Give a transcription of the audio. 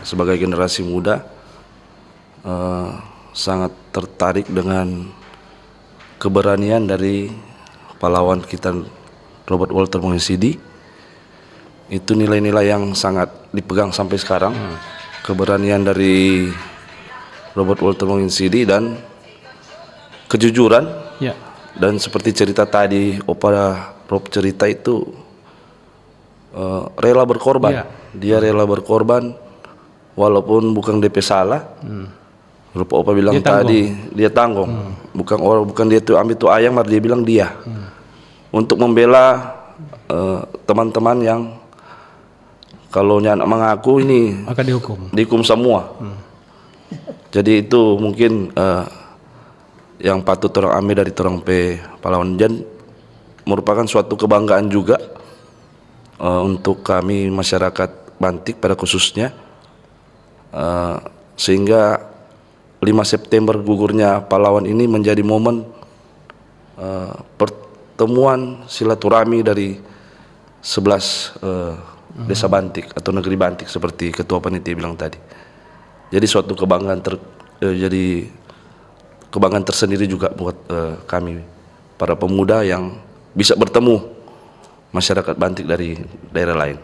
sebagai generasi muda sangat tertarik dengan keberanian dari pahlawan kita Robert Walter Mongisidi. Itu nilai-nilai yang sangat dipegang sampai sekarang. Keberanian dari Robert Walter Mongisidi dan kejujuran. Ya. Dan seperti cerita tadi Opa Rob cerita itu rela berkorban. Ya. Dia rela berkorban walaupun bukan DP salah. Rupa Opa bilang Dia tanggung. tadi dia tanggung. Bukan dia tuh ambil tuh ayam, dia bilang dia. Untuk membela teman-teman yang kalau anak mengaku ini Akan dihukum semua. Jadi itu mungkin yang patut orang ambil dari orang pahlawan, dan merupakan suatu kebanggaan juga untuk kami masyarakat Bantik pada khususnya, sehingga 5 September gugurnya pahlawan ini menjadi momen pertemuan silaturahmi dari 11 desa Bantik atau negeri Bantik seperti Ketua Panitia bilang tadi. Jadi suatu kebanggaan kebanggaan tersendiri juga buat kami para pemuda yang bisa bertemu masyarakat Bantik dari daerah lain.